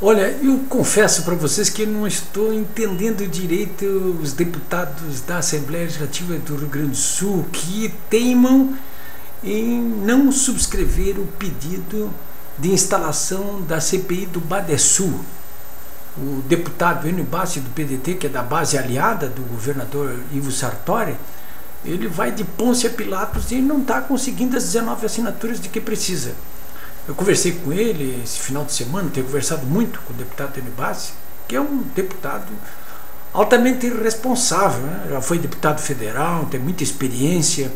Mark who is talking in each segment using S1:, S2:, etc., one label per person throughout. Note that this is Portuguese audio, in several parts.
S1: Olha, eu confesso para vocês que não estou entendendo direito os deputados da Assembleia Legislativa do Rio Grande do Sul que teimam em não subscrever o pedido de instalação da CPI do Badesul. O deputado Enio Bassi do PDT, que é da base aliada do governador Ivo Sartori, ele vai de Pôncio a Pilatos e não está conseguindo as 19 assinaturas de que precisa. Eu conversei com ele esse final de semana, tenho conversado muito com o deputado Enio Bassi, que é um deputado altamente responsável, né? Já foi deputado federal, tem muita experiência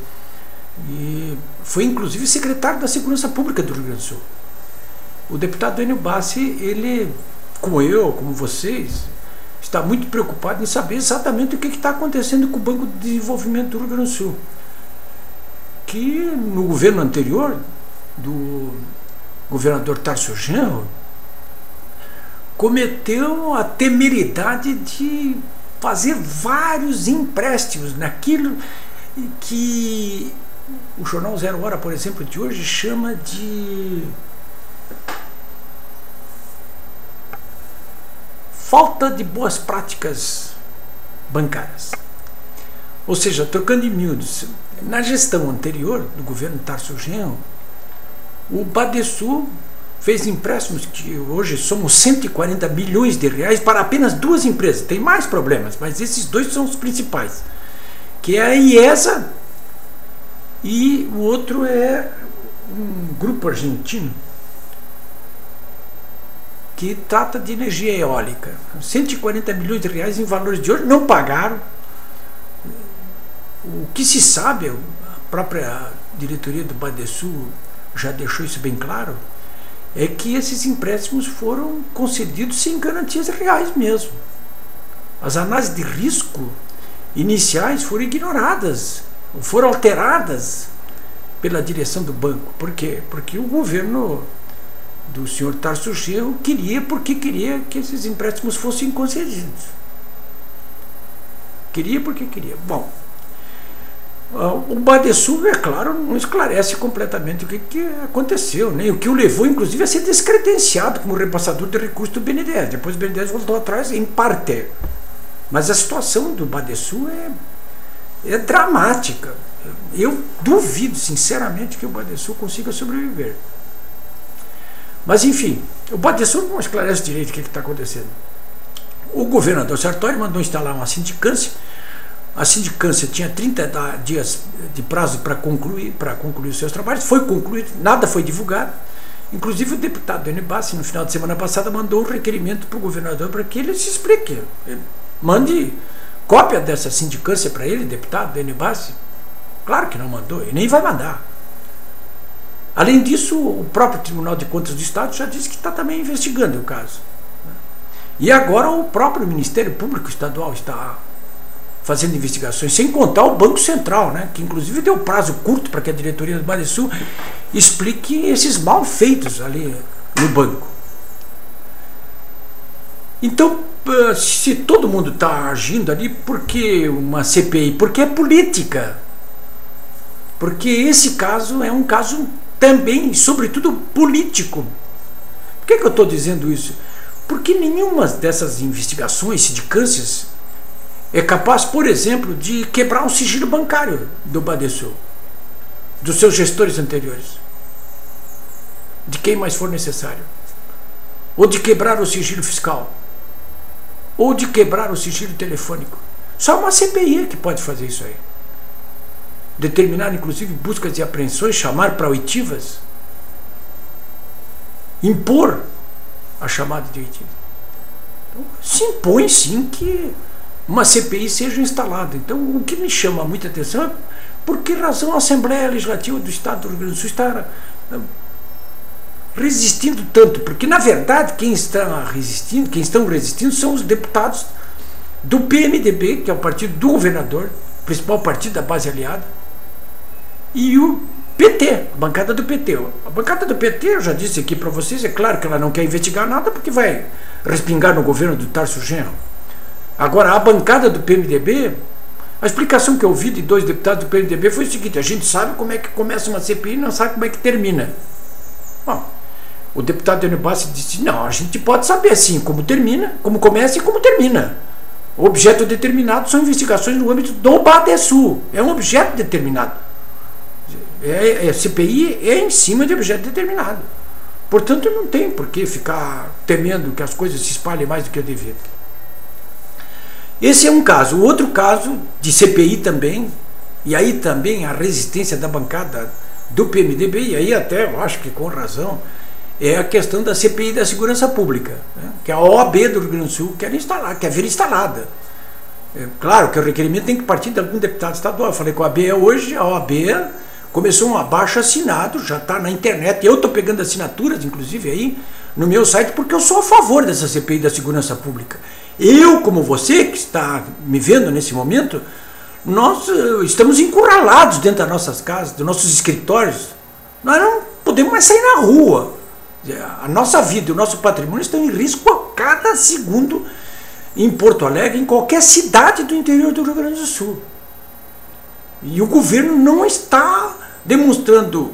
S1: e foi inclusive secretário da Segurança Pública do Rio Grande do Sul. O deputado Enio Bassi, ele, como eu, como vocês, está muito preocupado em saber exatamente o que está acontecendo com o Banco de Desenvolvimento do Rio Grande do Sul, que no governo anterior do governador Tarso Genro cometeu a temeridade de fazer vários empréstimos naquilo que o jornal Zero Hora, por exemplo, de hoje chama de falta de boas práticas bancárias. Ou seja, trocando em miúdos, na gestão anterior do governo Tarso Genro, o Badesul fez empréstimos que hoje somam 140 milhões de reais para apenas duas empresas. Tem mais problemas, mas esses dois são os principais, que é a IESA e o outro é um grupo argentino que trata de energia eólica. 140 milhões de reais em valores de hoje, não pagaram. O que se sabe, a própria diretoria do Badesul já deixou isso bem claro, é que esses empréstimos foram concedidos sem garantias reais mesmo. As análises de risco iniciais foram ignoradas, foram alteradas pela direção do banco. Por quê? Porque o governo do senhor Tarso Genro queria que esses empréstimos fossem concedidos. Queria porque queria. Bom, o Badesul, é claro, não esclarece completamente o que aconteceu, né? O que o levou, inclusive, a ser descredenciado como repassador de recursos do BNDES. Depois o BNDES voltou atrás em parte. Mas a situação do Badesul é dramática. Eu duvido, sinceramente, que o Badesul consiga sobreviver. Mas, enfim, o Badesul não esclarece direito o que está acontecendo. O governador Sartori mandou instalar uma sindicância. A sindicância tinha 30 dias de prazo para concluir os seus trabalhos, foi concluído, nada foi divulgado. Inclusive o deputado Enio Bassi, no final de semana passada, mandou um requerimento para o governador para que ele se explique. Mande cópia dessa sindicância para ele, deputado Enio Bassi. Claro que não mandou, e nem vai mandar. Além disso, o próprio Tribunal de Contas do Estado já disse que está também investigando o caso. E agora o próprio Ministério Público Estadual está fazendo investigações, sem contar o Banco Central, né, que inclusive deu prazo curto para que a diretoria do Badesul explique esses malfeitos ali no banco. Então, se todo mundo está agindo ali, por que uma CPI? Porque é política. Porque esse caso é um caso também, sobretudo, político. Por que eu estou dizendo isso? Porque nenhuma dessas investigações, sindicâncias, é capaz, por exemplo, de quebrar o sigilo bancário do Badesul, dos seus gestores anteriores, de quem mais for necessário, ou de quebrar o sigilo fiscal, ou de quebrar o sigilo telefônico. Só uma CPI que pode fazer isso aí. Determinar, inclusive, buscas e apreensões, chamar para oitivas, impor a chamada de oitiva. Então, se impõe, sim, que uma CPI seja instalada. Então, o que me chama muita atenção é por que razão a Assembleia Legislativa do Estado do Rio Grande do Sul está resistindo tanto. Porque, na verdade, quem estão resistindo são os deputados do PMDB, que é o partido do governador, principal partido da base aliada, e o PT, a bancada do PT. A bancada do PT, eu já disse aqui para vocês, é claro que ela não quer investigar nada porque vai respingar no governo do Tarso Genro. Agora, a bancada do PMDB, a explicação que eu ouvi de dois deputados do PMDB foi o seguinte: a gente sabe como é que começa uma CPI e não sabe como é que termina. Bom, O deputado Eugênio Bassi disse, não, a gente pode saber assim como termina, como começa e como termina. O objeto determinado são investigações no âmbito do Badesul. É um objeto determinado. CPI é em cima de objeto determinado. Portanto, não tem por que ficar temendo que as coisas se espalhem mais do que eu devia. Esse é um caso. O outro caso de CPI também, e aí também a resistência da bancada do PMDB, e aí até eu acho que com razão, é a questão da CPI da segurança pública, né, que a OAB do Rio Grande do Sul quer ver instalada. Claro que o requerimento tem que partir de algum deputado estadual. Eu falei com a OAB hoje, a OAB começou um abaixo assinado, já está na internet, eu estou pegando assinaturas, inclusive, aí no meu site, porque eu sou a favor dessa CPI da segurança pública. Eu, como você, que está me vendo nesse momento, nós estamos encurralados dentro das nossas casas, dos nossos escritórios. Nós não podemos mais sair na rua. A nossa vida e o nosso patrimônio estão em risco a cada segundo em Porto Alegre, em qualquer cidade do interior do Rio Grande do Sul. E o governo não está demonstrando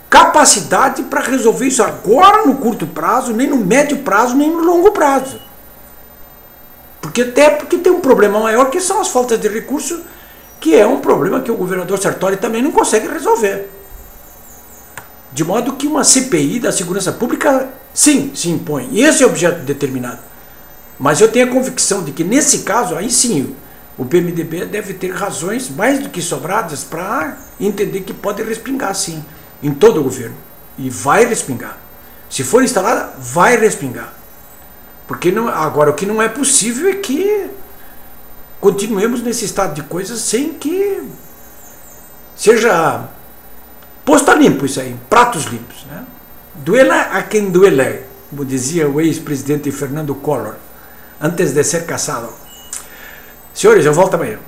S1: capacidade para resolver isso agora no curto prazo, nem no médio prazo, nem no longo prazo. Porque tem um problema maior, que são as faltas de recursos, que é um problema que o governador Sartori também não consegue resolver. De modo que uma CPI da segurança pública, sim, se impõe. E esse é o objeto determinado. Mas eu tenho a convicção de que, nesse caso, aí sim, o PMDB deve ter razões mais do que sobradas para entender que pode respingar, sim, em todo o governo. E vai respingar. Se for instalada, vai respingar. Porque não, agora, o que não é possível é que continuemos nesse estado de coisas sem que seja posto a limpo isso aí, pratos limpos, né? Duela a quem dueler, como dizia o ex-presidente Fernando Collor, antes de ser caçado. Senhores, eu volto amanhã.